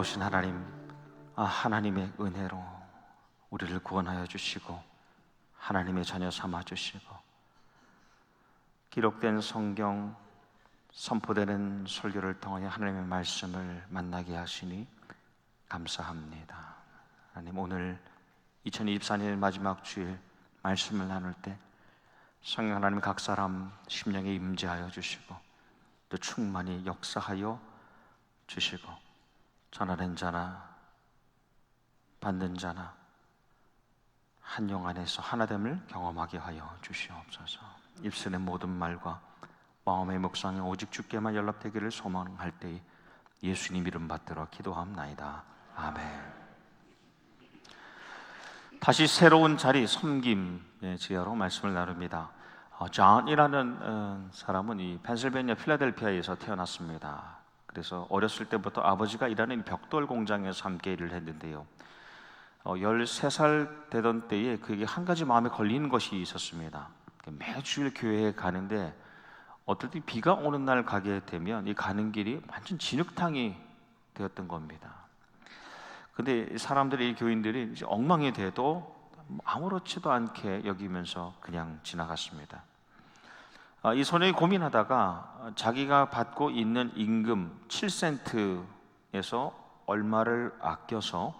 놀라우신 하나님, 하나님의 은혜로 우리를 구원하여 주시고 하나님의 자녀 삼아 주시고 기록된 성경, 선포되는 설교를 통하여 하나님의 말씀을 만나게 하시니 감사합니다. 하나님, 오늘 2024년 마지막 주일 말씀을 나눌 때 성령 하나님 각 사람 심령에 임재하여 주시고 또 충만히 역사하여 주시고 전하는 자나 받는 자나 한 영 안에서 하나됨을 경험하게 하여 주시옵소서. 입술의 모든 말과 마음의 묵상에 오직 주께만 연락되기를 소망할 때에 예수님 이름 받들어 기도합나이다. 아멘. 다시 새로운 자리, 섬김의 지하로 말씀을 나눕니다. 존이라는 사람은 이 펜실베니아 필라델피아에서 태어났습니다. 그래서 어렸을 때부터 아버지가 일하는 벽돌 공장에서 함께 일을 했는데요, 13살 되던 때에 그에게 한 가지 마음에 걸리는 것이 있었습니다. 매주일 교회에 가는데 어떨 때 비가 오는 날 가게 되면 이 가는 길이 완전 진흙탕이 되었던 겁니다. 근데 사람들이, 이 교인들이 이제 엉망이 돼도 아무렇지도 않게 여기면서 그냥 지나갔습니다. 이 소년이 고민하다가 자기가 받고 있는 임금 7센트에서 얼마를 아껴서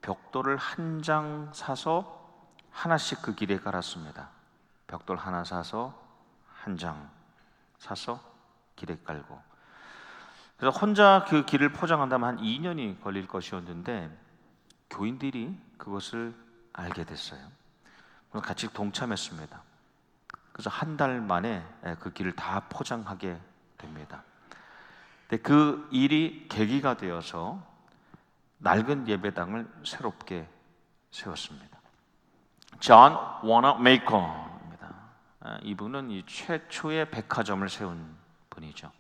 벽돌을 한 장 사서 하나씩 그 길에 깔았습니다. 벽돌 하나 사서 한 장 사서 길에 깔고, 그래서 혼자 그 길을 포장한다면 한 2년이 걸릴 것이었는데 교인들이 그것을 알게 됐어요. 그래서 같이 동참했습니다. 그래서 한 달 만에 그 길을 다 포장하게 됩니다. 근데 그 일이 계기가 되어서 낡은 예배당을 새롭게 세웠습니다. 존 워너메이커입니다. 이분은 이 최초의 백화점을 세운 분이죠.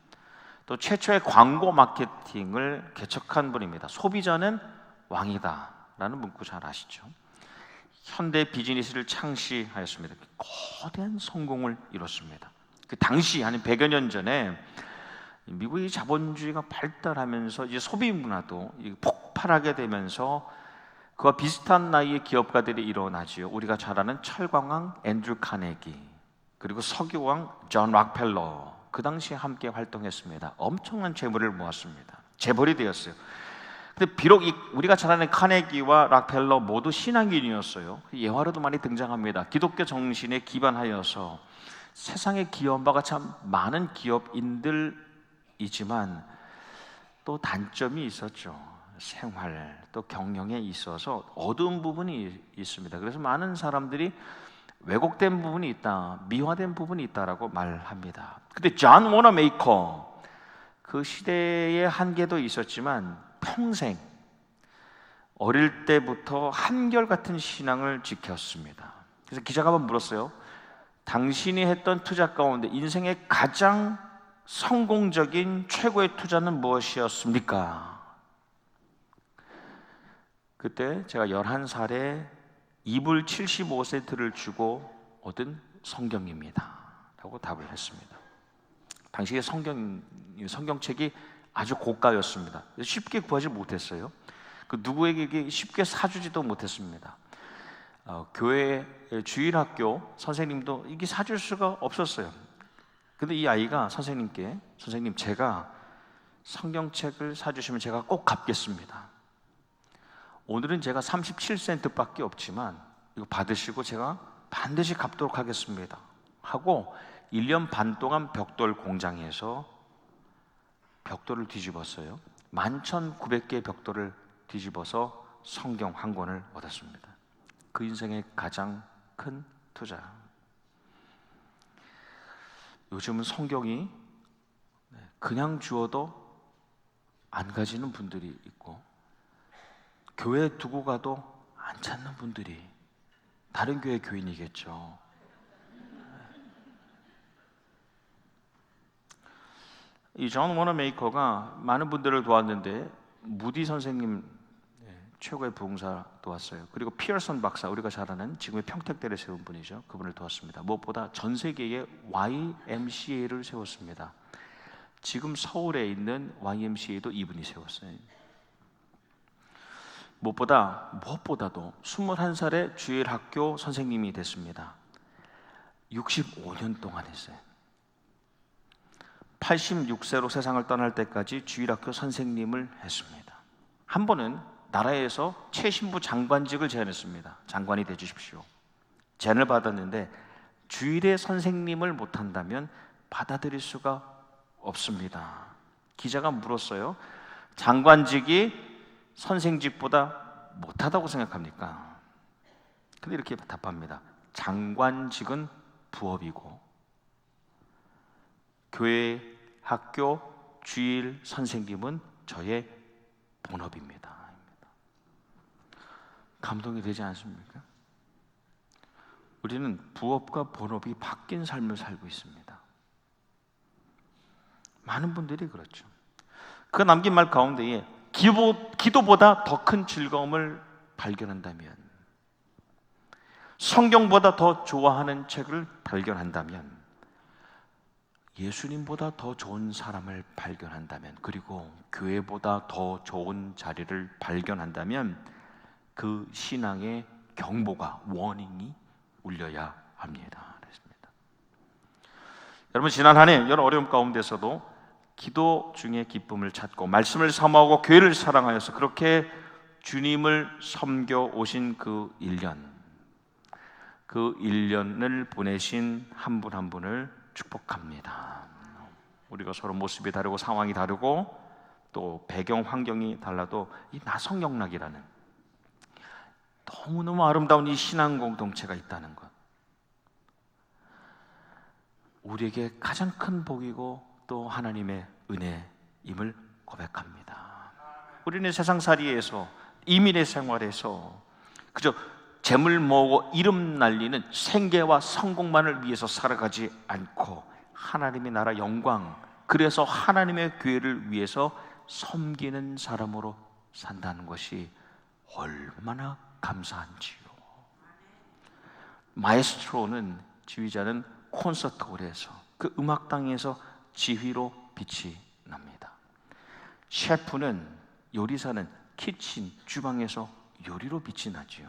또 최초의 광고 마케팅을 개척한 분입니다. 소비자는 왕이다라는 문구 잘 아시죠? 현대 비즈니스를 창시하였습니다. 거대한 성공을 이뤘습니다. 그 당시 한 100여 년 전에 미국의 자본주의가 발달하면서 이제 소비 문화도 폭발하게 되면서 그와 비슷한 나이의 기업가들이 일어나지요. 우리가 잘 아는 철광왕 앤드류 카네기, 그리고 석유왕 존 락펠러, 그 당시에 함께 활동했습니다. 엄청난 재물을 모았습니다. 재벌이 되었어요. 근데 비록 우리가 잘 아는 카네기와 락펠러 모두 신앙인이었어요. 예화로도 많이 등장합니다. 기독교 정신에 기반하여서 세상에 기여한 바가 참 많은 기업인들이지만 또 단점이 있었죠. 생활 또 경영에 있어서 어두운 부분이 있습니다. 그래서 많은 사람들이 왜곡된 부분이 있다, 미화된 부분이 있다라고 말합니다. 근데 존 워너메이커, 그 시대의 한계도 있었지만 평생 어릴 때부터 한결같은 신앙을 지켰습니다. 그래서 기자가 한번 물었어요. 당신이 했던 투자 가운데 인생의 가장 성공적인 최고의 투자는 무엇이었습니까? 그때 제가 11살에 이불 75센트를 주고 얻은 성경입니다 라고 답을 했습니다. 당시에 성경책이 아주 고가였습니다. 쉽게 구하지 못했어요. 그 누구에게 쉽게 사주지도 못했습니다. 교회 주일학교 선생님도 이게 사줄 수가 없었어요. 근데 이 아이가 선생님께, 선생님 제가 성경책을 사주시면 제가 꼭 갚겠습니다. 오늘은 제가 37센트밖에 없지만 이거 받으시고 제가 반드시 갚도록 하겠습니다 하고 1년 반 동안 벽돌 공장에서 벽돌을 뒤집었어요. 11,900개의 벽돌을 뒤집어서 성경 한 권을 얻었습니다. 그 인생의 가장 큰 투자. 요즘은 성경이 그냥 주어도 안 가지는 분들이 있고 교회에 두고 가도 안 찾는 분들이 다른 교회 교인이겠죠. 이 존 워너메이커가 많은 분들을 도왔는데 무디 선생님 최고의 부흥사 도왔어요. 그리고 피어슨 박사, 우리가 잘 아는 지금의 평택대를 세운 분이죠. 그분을 도왔습니다. 무엇보다 전 세계에 YMCA를 세웠습니다. 지금 서울에 있는 YMCA도 이분이 세웠어요. 무엇보다도 21살에 주일학교 선생님이 됐습니다. 65년 동안 했어요. 86세로 세상을 떠날 때까지 주일학교 선생님을 했습니다. 한 번은 나라에서 최신부 장관직을 제안했습니다. 장관이 되주십시오. 제안을 받았는데 주일에 선생님을 못한다면 받아들일 수가 없습니다. 기자가 물었어요. 장관직이 선생직보다 못하다고 생각합니까? 근데 이렇게 답합니다. 장관직은 부업이고 교회, 학교, 주일 선생님은 저의 본업입니다. 감동이 되지 않습니까? 우리는 부업과 본업이 바뀐 삶을 살고 있습니다. 많은 분들이 그렇죠. 그 남긴 말 가운데에 기도보다 더 큰 즐거움을 발견한다면, 성경보다 더 좋아하는 책을 발견한다면, 예수님보다 더 좋은 사람을 발견한다면, 그리고 교회보다 더 좋은 자리를 발견한다면 그 신앙의 경보가, 워닝이 울려야 합니다. 그렇습니다. 여러분, 지난 한 해 여러 어려움 가운데서도 기도 중에 기쁨을 찾고 말씀을 사모하고 교회를 사랑하여서 그렇게 주님을 섬겨 오신 그 1년을 보내신 한 분 한 분을 축복합니다. 우리가 서로 모습이 다르고 상황이 다르고 또 배경 환경이 달라도 이 나성영락이라는 너무너무 아름다운 이 신앙 공동체가 있다는 것, 우리에게 가장 큰 복이고 또 하나님의 은혜임을 고백합니다. 우리는 세상살이에서, 이민의 생활에서 그저 재물 모으고 이름 날리는 생계와 성공만을 위해서 살아가지 않고 하나님의 나라 영광, 그래서 하나님의 교회를 위해서 섬기는 사람으로 산다는 것이 얼마나 감사한지요. 마에스트로는, 지휘자는 콘서트홀에서, 그 음악당에서 지휘로 빛이 납니다. 셰프는, 요리사는 키친, 주방에서 요리로 빛이 나지요.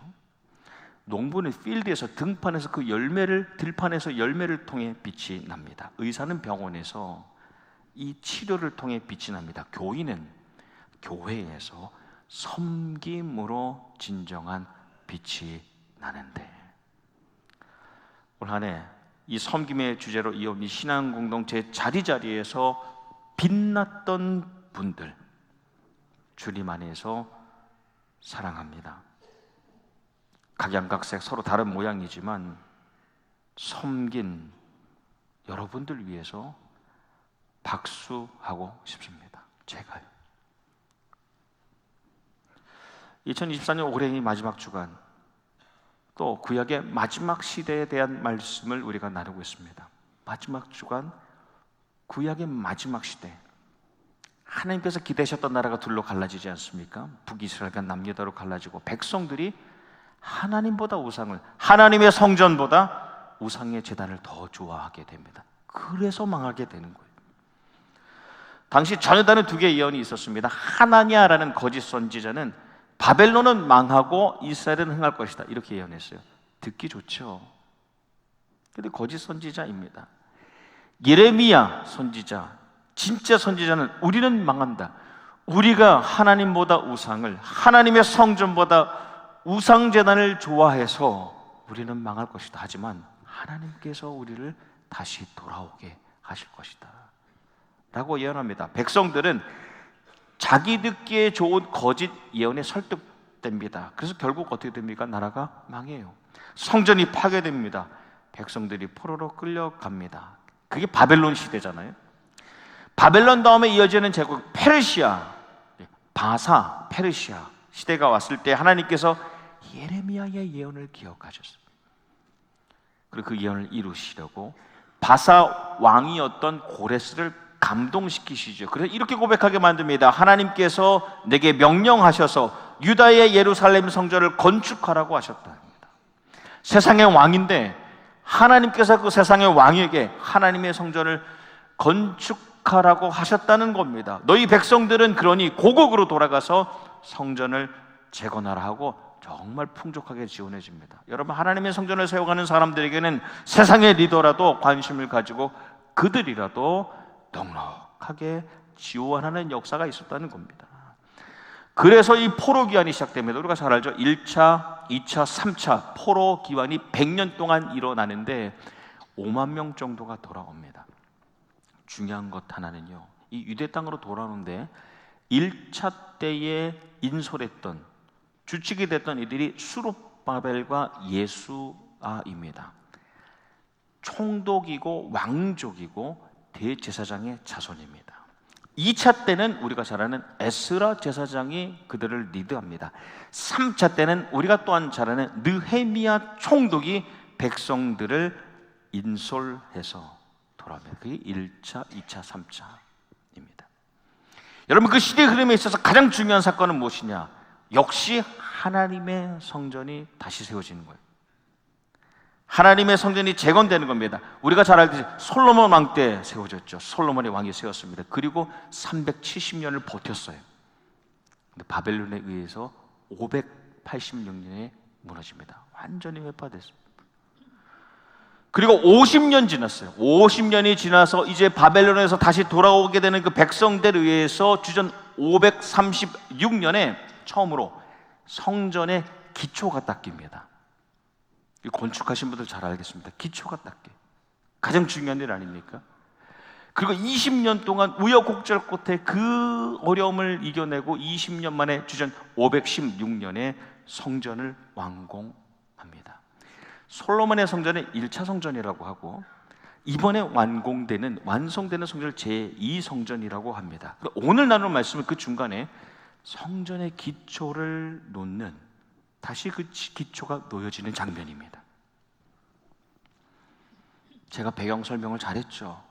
농부는 필드에서, 등판에서 그 들판에서 열매를 통해 빛이 납니다. 의사는 병원에서 이 치료를 통해 빛이 납니다. 교인은 교회에서 섬김으로 진정한 빛이 나는데, 올 한 해 이 섬김의 주제로 이어온 이 신앙 공동체 자리자리에서 빛났던 분들, 주님 안에서 사랑합니다. 각양각색 서로 다른 모양이지만 섬긴 여러분들 위해서 박수하고 싶습니다. 제가요. 2024년 올해의 마지막 주간, 또 구약의 마지막 시대에 대한 말씀을 우리가 나누고 있습니다. 마지막 주간, 구약의 마지막 시대, 하나님께서 기대하셨던 나라가 둘로 갈라지지 않습니까? 북이스라엘과 남유다로 갈라지고 백성들이 하나님보다 우상을, 하나님의 성전보다 우상의 제단을 더 좋아하게 됩니다. 그래서 망하게 되는 거예요. 당시 전혀 다른 두 개의 예언이 있었습니다. 하나냐라는 거짓 선지자는 바벨론은 망하고 이스라엘은 흥할 것이다, 이렇게 예언했어요. 듣기 좋죠. 그런데 거짓 선지자입니다. 예레미야 선지자, 진짜 선지자는 우리는 망한다, 우리가 하나님보다 우상을, 하나님의 성전보다 우상제단을 좋아해서 우리는 망할 것이다. 하지만 하나님께서 우리를 다시 돌아오게 하실 것이다 라고 예언합니다. 백성들은 자기 듣기에 좋은 거짓 예언에 설득됩니다. 그래서 결국 어떻게 됩니까? 나라가 망해요. 성전이 파괴됩니다. 백성들이 포로로 끌려갑니다. 그게 바벨론 시대잖아요. 바벨론 다음에 이어지는 제국 페르시아, 바사, 페르시아 시대가 왔을 때 하나님께서 예레미야의 예언을 기억하셨습니다. 그리고 그 예언을 이루시려고 바사 왕이었던 고레스를 감동시키시죠. 그래서 이렇게 고백하게 만듭니다. 하나님께서 내게 명령하셔서 유다의 예루살렘 성전을 건축하라고 하셨답니다. 세상의 왕인데 하나님께서 그 세상의 왕에게 하나님의 성전을 건축하라고 하셨다는 겁니다. 너희 백성들은 그러니 고국으로 돌아가서 성전을 재건하라 하고 정말 풍족하게 지원해 줍니다. 여러분, 하나님의 성전을 세워가는 사람들에게는 세상의 리더라도 관심을 가지고 그들이라도 넉넉하게 지원하는 역사가 있었다는 겁니다. 그래서 이 포로 기한이 시작됩니다. 우리가 잘 알죠. 1차, 2차, 3차 포로 기한이 100년 동안 일어나는데 5만 명 정도가 돌아옵니다. 중요한 것 하나는요, 이 유대 땅으로 돌아오는데 1차 때에 인솔했던, 주축이 됐던 이들이 수룹바벨과 예수아입니다. 총독이고 왕족이고 대제사장의 자손입니다. 2차 때는 우리가 잘 아는 에스라 제사장이 그들을 리드합니다. 3차 때는 우리가 또한 잘 아는 느헤미야 총독이 백성들을 인솔해서 돌아옵니다. 그게 1차, 2차, 3차입니다. 여러분, 그 시대 흐름에 있어서 가장 중요한 사건은 무엇이냐? 역시 하나님의 성전이 다시 세워지는 거예요. 하나님의 성전이 재건되는 겁니다. 우리가 잘 알듯이 솔로몬 왕 때 세워졌죠. 솔로몬의 왕이 세웠습니다. 그리고 370년을 버텼어요. 근데 바벨론에 의해서 586년에 무너집니다. 완전히 회파됐습니다. 그리고 50년 지났어요. 50년이 지나서 이제 바벨론에서 다시 돌아오게 되는 그 백성들에 의해서 주전 536년에 처음으로 성전의 기초가 닦입니다. 건축하신 분들 잘 알겠습니다. 기초가 닦여. 가장 중요한 일 아닙니까? 그리고 20년 동안 우여곡절 끝에 그 어려움을 이겨내고 20년 만에 주전 516년에 성전을 완공합니다. 솔로몬의 성전은 1차 성전이라고 하고 이번에 완성되는 성전을 제2성전이라고 합니다. 오늘 나눌 말씀은 그 중간에 성전의 기초를 놓는, 다시 그 기초가 놓여지는 장면입니다. 제가 배경 설명을 잘했죠.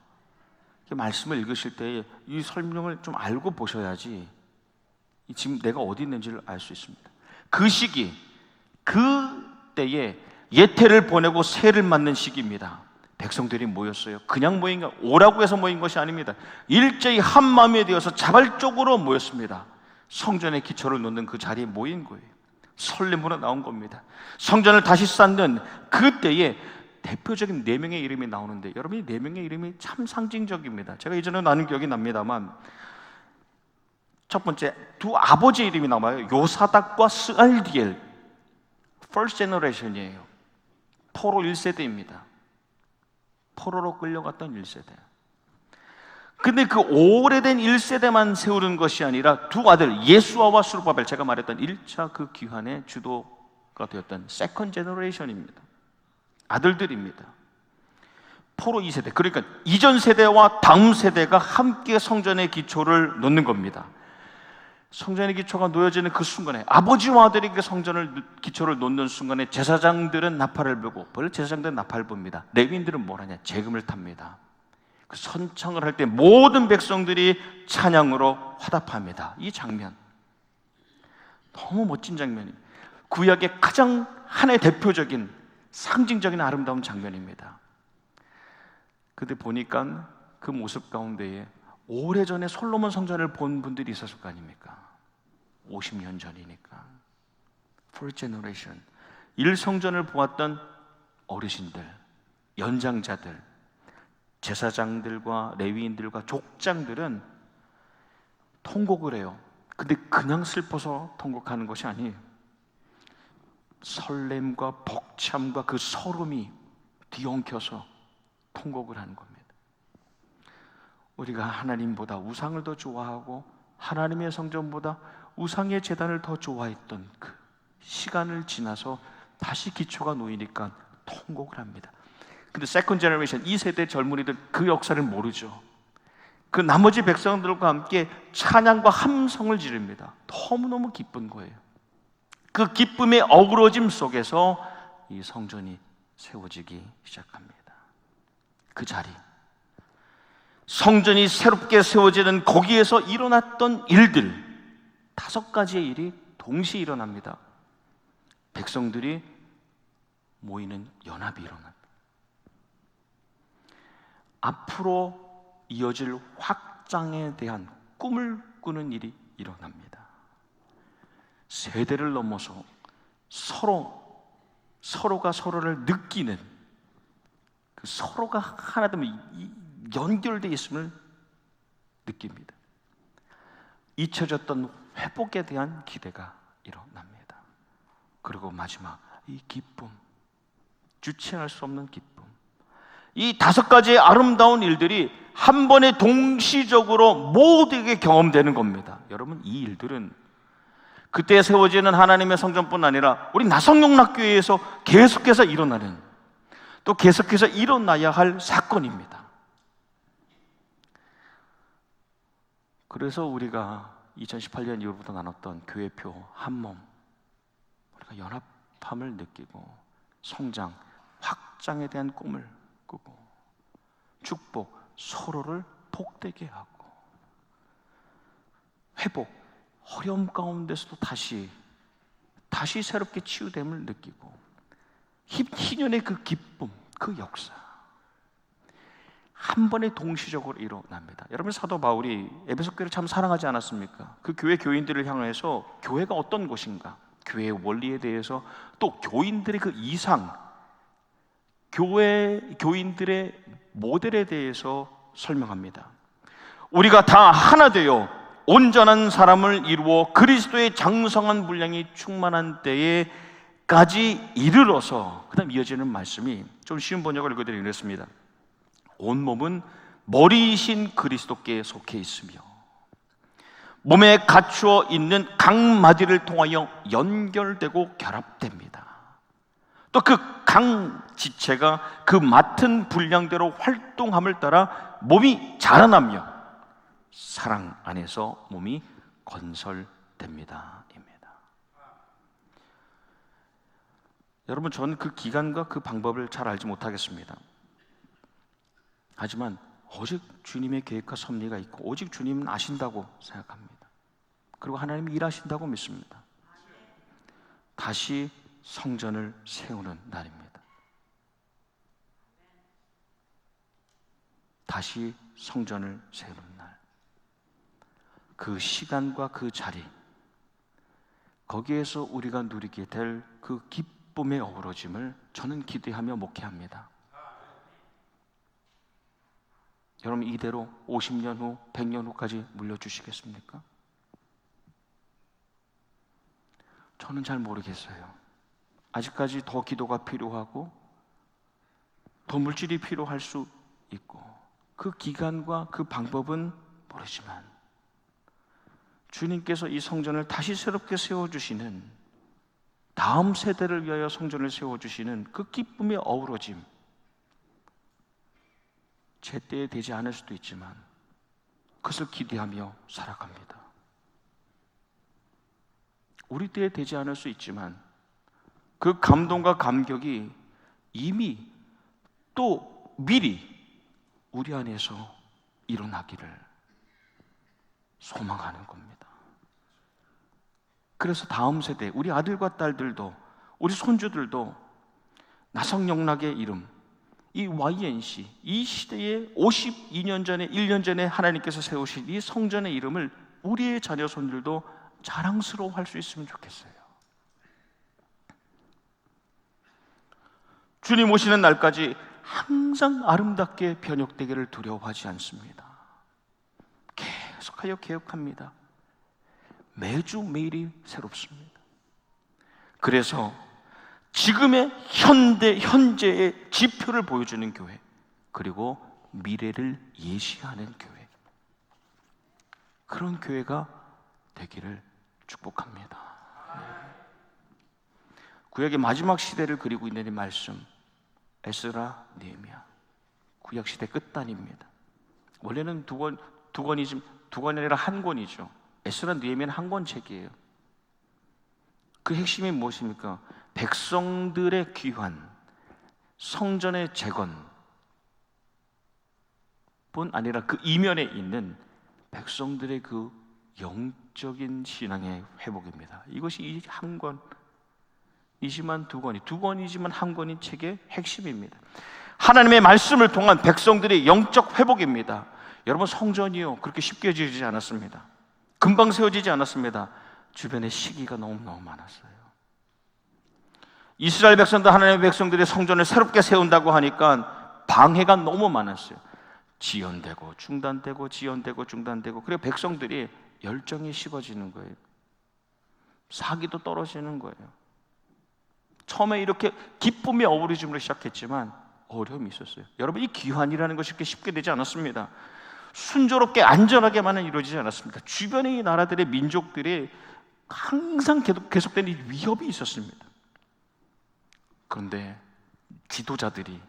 말씀을 읽으실 때 이 설명을 좀 알고 보셔야지 지금 내가 어디 있는지를 알 수 있습니다. 그 시기, 그 때에 예태를 보내고 세를 맞는 시기입니다. 백성들이 모였어요. 그냥 모인 게 오라고 해서 모인 것이 아닙니다. 일제히 한 마음이 되어서 자발적으로 모였습니다. 성전의 기초를 놓는 그 자리에 모인 거예요. 설렘으로 나온 겁니다. 성전을 다시 쌓는 그때에 대표적인 4명의 이름이 나오는데, 여러분, 이 4명의 이름이 참 상징적입니다. 제가 예전에 나눈 기억이 납니다만, 첫 번째, 두 아버지 이름이 나와요. 요사닥과 스알디엘. First generation이에요. 포로 1세대입니다. 포로로 끌려갔던 1세대. 근데 그 오래된 1세대만 세우는 것이 아니라 두 아들 예수아와 수르바벨, 제가 말했던 1차 그 귀환의 주도가 되었던 세컨드 제너레이션입니다. 아들들입니다. 포로 2세대, 그러니까 이전 세대와 다음 세대가 함께 성전의 기초를 놓는 겁니다. 성전의 기초가 놓여지는 그 순간에, 아버지와 아들이 그 성전을 기초를 놓는 순간에 제사장들은 나팔을 불고, 원래 제사장들은 나팔을 붑니다. 레위인들은 뭘 하냐? 재금을 탑니다. 그 선창을 할 때 모든 백성들이 찬양으로 화답합니다. 이 장면 너무 멋진 장면입니다. 구약의 가장 하나의 대표적인 상징적인 아름다운 장면입니다. 근데 보니까 그 모습 가운데에 오래전에 솔로몬 성전을 본 분들이 있었을 거 아닙니까? 50년 전이니까. First generation. 1성전을 보았던 어르신들, 연장자들, 제사장들과 레위인들과 족장들은 통곡을 해요. 근데 그냥 슬퍼서 통곡하는 것이 아니에요. 설렘과 벅참과 그 서름이 뒤엉켜서 통곡을 하는 겁니다. 우리가 하나님보다 우상을 더 좋아하고 하나님의 성전보다 우상의 제단을 더 좋아했던 그 시간을 지나서 다시 기초가 놓이니까 통곡을 합니다. 근데 세컨드 제너레이션, 2세대 젊은이들 그 역사를 모르죠. 그 나머지 백성들과 함께 찬양과 함성을 지릅니다. 너무너무 기쁜 거예요. 그 기쁨의 어우러짐 속에서 이 성전이 세워지기 시작합니다. 그 자리, 성전이 새롭게 세워지는 거기에서 일어났던 일들, 5가지의 일이 동시에 일어납니다. 백성들이 모이는 연합이 일어납니다. 앞으로 이어질 확장에 대한 꿈을 꾸는 일이 일어납니다. 세대를 넘어서 서로가 서로를 느끼는, 그 서로가 하나 되면 연결되어 있음을 느낍니다. 잊혀졌던 회복에 대한 기대가 일어납니다. 그리고 마지막 이 기쁨, 주체할 수 없는 기쁨. 이 5가지의 아름다운 일들이 한 번에 동시적으로 모두에게 경험되는 겁니다. 여러분, 이 일들은 그때 세워지는 하나님의 성전뿐 아니라 우리 나성용락교회에서 계속해서 일어나는, 또 계속해서 일어나야 할 사건입니다. 그래서 우리가 2018년 이후부터 나눴던 교회표 한몸, 우리가 연합함을 느끼고 성장, 확장에 대한 꿈을 꾸고 축복, 서로를 복되게 하고 회복, 어려움 가운데서도 다시 새롭게 치유됨을 느끼고 희년의 그 기쁨, 그 역사 한 번에 동시적으로 일어납니다. 여러분, 사도 바울이 에베소 교회를 참 사랑하지 않았습니까? 그 교회 교인들을 향해서 교회가 어떤 곳인가, 교회의 원리에 대해서, 또 교인들의 그 이상, 교인들의 모델에 대해서 설명합니다. 우리가 다 하나 되어 온전한 사람을 이루어 그리스도의 장성한 분량이 충만한 때에까지 이르러서, 그 다음 이어지는 말씀이 좀 쉬운 번역을 읽어드리겠습니다. 이랬습니다. 온 몸은 머리이신 그리스도께 속해 있으며 몸에 갖추어 있는 각 마디를 통하여 연결되고 결합됩니다. 또 그 각 지체가 그 맡은 분량대로 활동함을 따라 몸이 자라나며 사랑 안에서 몸이 건설됩니다. 입니다. 여러분, 저는 그 기간과 그 방법을 잘 알지 못하겠습니다. 하지만 오직 주님의 계획과 섭리가 있고 오직 주님은 아신다고 생각합니다. 그리고 하나님이 일하신다고 믿습니다. 다시 성전을 세우는 날입니다. 다시 성전을 세우는 날, 그 시간과 그 자리, 거기에서 우리가 누리게 될 그 기쁨의 어우러짐을 저는 기대하며 목회합니다. 여러분, 이대로 50년 후, 100년 후까지 물려주시겠습니까? 저는 잘 모르겠어요. 아직까지 더 기도가 필요하고 더 물질이 필요할 수 있고 그 기간과 그 방법은 모르지만 주님께서 이 성전을 다시 새롭게 세워주시는, 다음 세대를 위하여 성전을 세워주시는 그 기쁨의 어우러짐, 제 때에 되지 않을 수도 있지만 그것을 기대하며 살아갑니다. 우리 때에 되지 않을 수 있지만 그 감동과 감격이 이미 또 미리 우리 안에서 일어나기를 소망하는 겁니다. 그래서 다음 세대, 우리 아들과 딸들도, 우리 손주들도 나성영락의 이름, 이 YNC, 이 시대에 52년 전에, 1년 전에 하나님께서 세우신 이 성전의 이름을 우리의 자녀 손들도 자랑스러워할 수 있으면 좋겠어요. 주님 오시는 날까지 항상 아름답게 변혁되기를 두려워하지 않습니다. 계속하여 개혁합니다. 매주 매일이 새롭습니다. 그래서 지금의 현재의 지표를 보여주는 교회, 그리고 미래를 예시하는 교회, 그런 교회가 되기를 축복합니다. 구약의 마지막 시대를 그리고 있는 이 말씀, 에스라, 느헤미야, 구약 시대 끝단입니다. 원래는 두 권이 아니라 한 권이죠. 에스라, 느헤미야는 한 권 책이에요. 그 핵심이 무엇입니까? 백성들의 귀환, 성전의 재건뿐 아니라 그 이면에 있는 백성들의 그 영적인 신앙의 회복입니다. 이것이 이 한 권이지만 두 권이지만 한 권인 책의 핵심입니다. 하나님의 말씀을 통한 백성들의 영적 회복입니다. 여러분, 성전이요, 그렇게 쉽게 지어지지 않았습니다. 금방 세워지지 않았습니다. 주변에 시기가 너무너무 많았어요. 이스라엘 백성들, 하나님의 백성들이 성전을 새롭게 세운다고 하니까 방해가 너무 많았어요. 지연되고 중단되고 지연되고 중단되고, 그리고 백성들이 열정이 식어지는 거예요. 사기도 떨어지는 거예요. 처음에 이렇게 기쁨이 어우러짐으로 시작했지만 어려움이 있었어요. 여러분, 이 귀환이라는 것이 그렇게 쉽게 되지 않았습니다. 순조롭게 안전하게만은 이루어지지 않았습니다. 주변의 이 나라들의 민족들이 항상 계속되는 위협이 있었습니다. 그런데 지도자들이,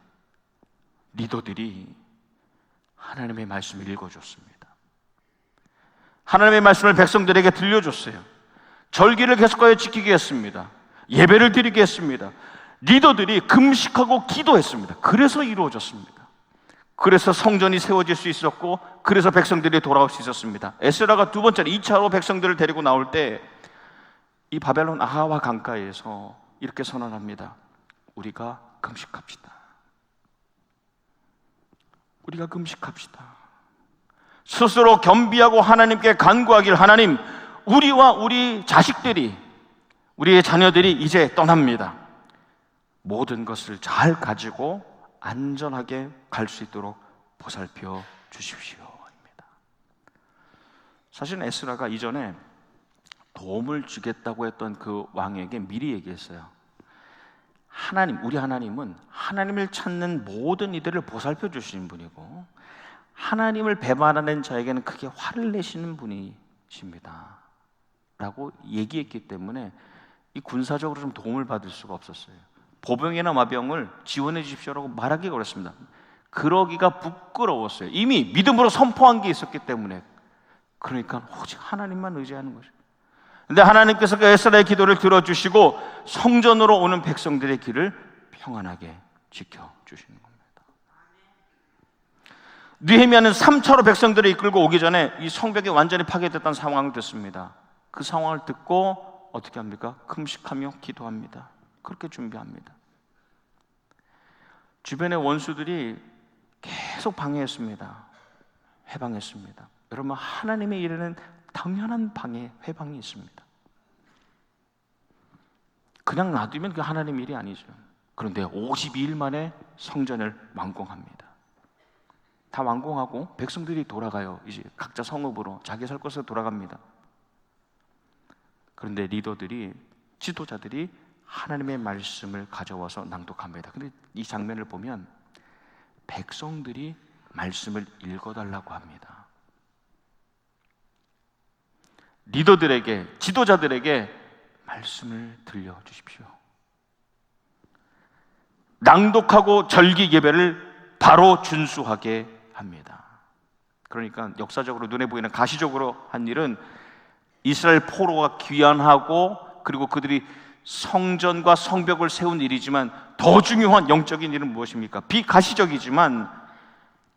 리더들이 하나님의 말씀을 읽어줬습니다. 하나님의 말씀을 백성들에게 들려줬어요. 절기를 계속하여 지키게 했습니다. 예배를 드리게 했습니다. 리더들이 금식하고 기도했습니다. 그래서 이루어졌습니다. 그래서 성전이 세워질 수 있었고, 그래서 백성들이 돌아올 수 있었습니다. 에스라가 두 번째 2차로 백성들을 데리고 나올 때 이 바벨론 아하와 강가에서 이렇게 선언합니다. 우리가 금식합시다. 우리가 금식합시다. 스스로 겸비하고 하나님께 간구하길, 하나님, 우리와 우리 자식들이, 우리의 자녀들이 이제 떠납니다. 모든 것을 잘 가지고 안전하게 갈 수 있도록 보살펴 주십시오. 사실 에스라가 이전에 도움을 주겠다고 했던 그 왕에게 미리 얘기했어요. 하나님, 우리 하나님은 하나님을 찾는 모든 이들을 보살펴 주시는 분이고, 하나님을 배반하는 자에게는 크게 화를 내시는 분이십니다 라고 얘기했기 때문에 이 군사적으로 좀 도움을 받을 수가 없었어요. 보병이나 마병을 지원해 주십시오라고 말하기가 어렵습니다. 그러기가 부끄러웠어요. 이미 믿음으로 선포한 게 있었기 때문에. 그러니까 오직 하나님만 의지하는 거죠. 근데 하나님께서 그 에스라의 기도를 들어주시고 성전으로 오는 백성들의 길을 평안하게 지켜주시는 겁니다. 느헤미야는 3차로 백성들을 이끌고 오기 전에 이 성벽이 완전히 파괴됐다는 상황이 됐습니다. 그 상황을 듣고 어떻게 합니까? 금식하며 기도합니다. 그렇게 준비합니다. 주변의 원수들이 계속 방해했습니다. 해방했습니다. 여러분, 하나님의 일에는 당연한 방해, 회방이 있습니다. 그냥 놔두면 그 하나님의 일이 아니죠. 그런데 52일 만에 성전을 완공합니다. 다 완공하고 백성들이 돌아가요. 이제 각자 성읍으로 자기 살 곳으로 돌아갑니다. 그런데 리더들이, 지도자들이 하나님의 말씀을 가져와서 낭독합니다. 그런데 이 장면을 보면 백성들이 말씀을 읽어달라고 합니다. 리더들에게, 지도자들에게 말씀을 들려주십시오. 낭독하고 절기 예배를 바로 준수하게 합니다. 그러니까 역사적으로 눈에 보이는 가시적으로 한 일은 이스라엘 포로가 귀환하고, 그리고 그들이 성전과 성벽을 세운 일이지만, 더 중요한 영적인 일은 무엇입니까? 비가시적이지만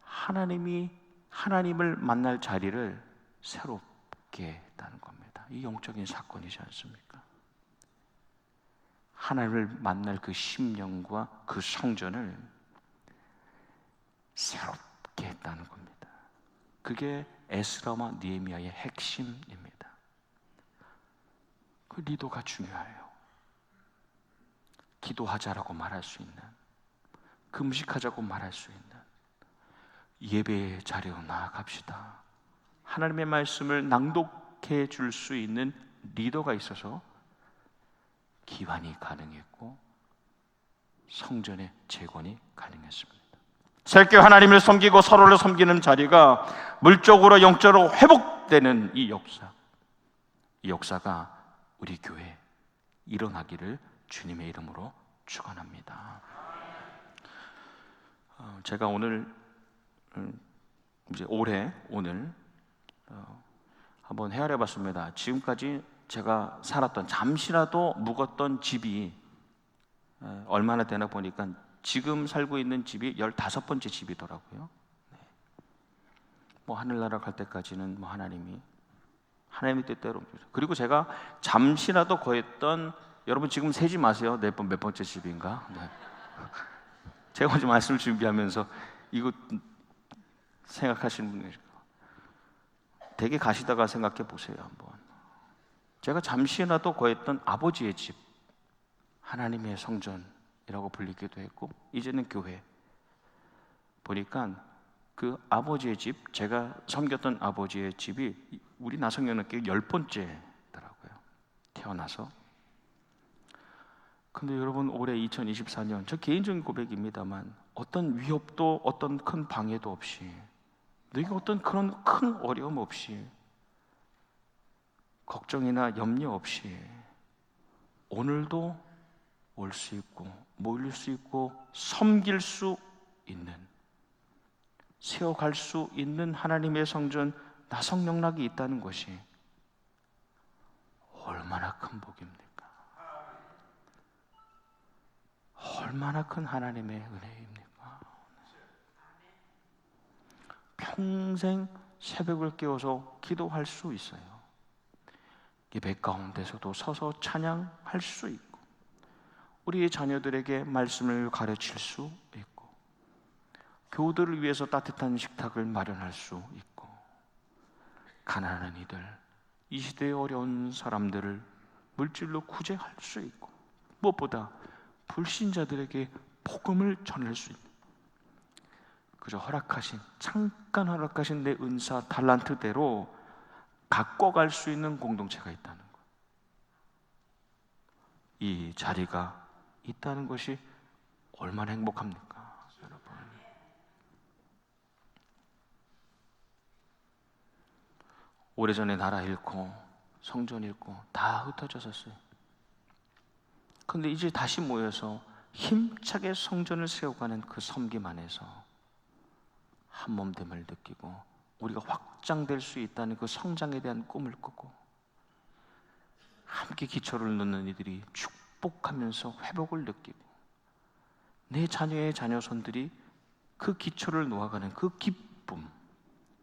하나님을 만날 자리를 새롭게 했다는 겁니다. 이 영적인 사건이지 않습니까? 하나님을 만날 그 심령과 그 성전을 새롭게 했다는 겁니다. 그게 에스라와 느헤미야의 핵심입니다. 그 리더가 중요해요. 기도하자라고 말할 수 있는, 금식하자고 말할 수 있는, 예배의 자리로 나아갑시다. 하나님의 말씀을 낭독해 줄 수 있는 리더가 있어서 기환이 가능했고 성전의 재건이 가능했습니다. 새롭게 하나님을 섬기고 서로를 섬기는 자리가 물적으로 영적으로 회복되는 이 역사가 우리 교회에 일어나기를 주님의 이름으로 축원합니다. 제가 오늘 이제 올해 오늘 한번 헤아려 봤습니다. 지금까지 제가 살았던, 잠시라도 묵었던 집이 얼마나 되나 보니까 지금 살고 있는 집이 15번째 집이더라고요. 뭐 하늘나라 갈 때까지는 뭐 하나님의 뜻대로. 그리고 제가 잠시라도 거했던, 여러분 지금 세지 마세요. 몇 번째 집인가? 네. 제가 먼저 말씀을 준비하면서 이거 생각하시는 분이 되게 가시다가 생각해 보세요. 한번 제가 잠시나도 거했던 아버지의 집, 하나님의 성전이라고 불리기도 했고 이제는 교회, 보니까 그 아버지의 집, 제가 섬겼던 아버지의 집이 우리 나성경학교에 10번째더라고요, 태어나서. 근데 여러분, 올해 2024년, 저 개인적인 고백입니다만 어떤 위협도, 어떤 큰 방해도 없이, 내게 어떤 그런 큰 어려움 없이, 걱정이나 염려 없이 오늘도 올 수 있고 모일 수 있고 섬길 수 있는, 세워갈 수 있는 하나님의 성전 나성영락이 있다는 것이 얼마나 큰 복입니까? 얼마나 큰 하나님의 은혜입니까? 평생 새벽을 깨워서 기도할 수 있어요. 예배 가운데서도 서서 찬양할 수 있고, 우리의 자녀들에게 말씀을 가르칠 수 있고, 교우들을 위해서 따뜻한 식탁을 마련할 수 있고, 가난한 이들, 이 시대의 어려운 사람들을 물질로 구제할 수 있고, 무엇보다 불신자들에게 복음을 전할 수 있는, 그저 허락하신, 잠깐 허락하신 내 은사 달란트대로 갖고 갈 수 있는 공동체가 있다는 것, 이 자리가 있다는 것이 얼마나 행복합니까, 여러분? 오래전에 나라 잃고 성전 잃고 다 흩어졌었어요. 근데 이제 다시 모여서 힘차게 성전을 세워가는 그 섬김 안에서 한몸됨을 느끼고, 우리가 확장될 수 있다는 그 성장에 대한 꿈을 꾸고, 함께 기초를 놓는 이들이 축복하면서 회복을 느끼고, 내 자녀의 자녀손들이 그 기초를 놓아가는 그 기쁨,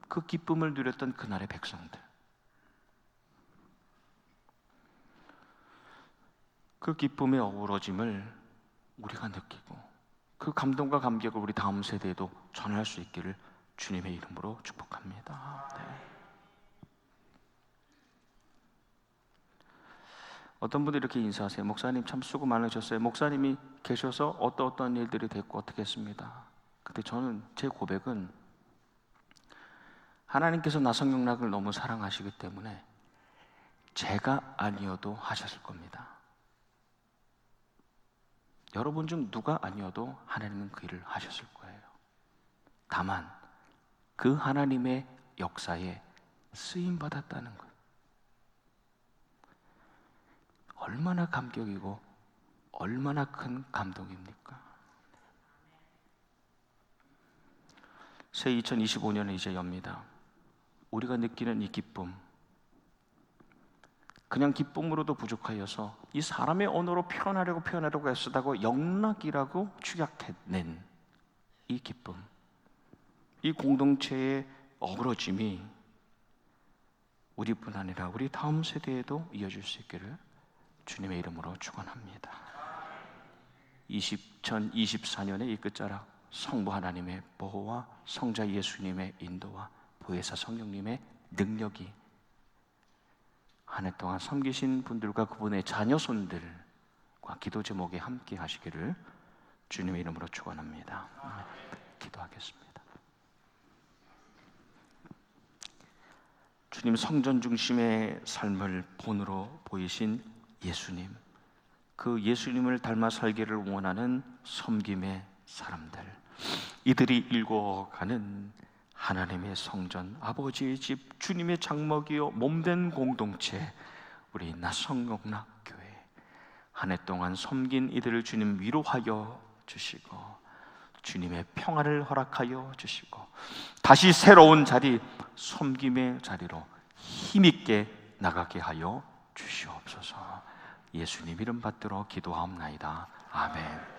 그 기쁨을 누렸던 그날의 백성들, 그 기쁨의 어우러짐을 우리가 느끼고, 그 감동과 감격을 우리 다음 세대에도 전할 수 있기를 주님의 이름으로 축복합니다. 네. 어떤 분들이 이렇게 인사하세요. 목사님 참 수고 많으셨어요. 목사님이 계셔서 어떤 일들이 됐고 어떻게 했습니다. 근데 저는, 제 고백은, 하나님께서 나성영락을 너무 사랑하시기 때문에 제가 아니어도 하셨을 겁니다. 여러분 중 누가 아니어도 하나님은 그 일을 하셨을 거예요. 다만 그 하나님의 역사에 쓰임받았다는 것, 얼마나 감격이고 얼마나 큰 감동입니까? 새 2025년은 이제 엽니다. 우리가 느끼는 이 기쁨, 그냥 기쁨으로도 부족하여서 이 사람의 언어로 표현하려고 애쓰다고 영락이라고 축약해낸 이 기쁨, 이 공동체의 어우러짐이 우리뿐 아니라 우리 다음 세대에도 이어질 수 있기를 주님의 이름으로 축원합니다. 2024년의 이 끝자락, 성부 하나님의 보호와 성자 예수님의 인도와 보혜사 성령님의 능력이 한 해 동안 섬기신 분들과 그분의 자녀손들과 기도 제목에 함께 하시기를 주님의 이름으로 축원합니다. 기도하겠습니다. 주님, 성전 중심의 삶을 본으로 보이신 예수님, 그 예수님을 닮아 살기를 원하는 섬김의 사람들, 이들이 일궈가는 하나님의 성전, 아버지의 집, 주님의 장막이요 몸된 공동체, 우리 나성영락교회, 한 해 동안 섬긴 이들을 주님 위로하여 주시고 주님의 평안을 허락하여 주시고, 다시 새로운 자리, 섬김의 자리로 힘있게 나가게 하여 주시옵소서. 예수님 이름 받들어 기도하옵나이다. 아멘.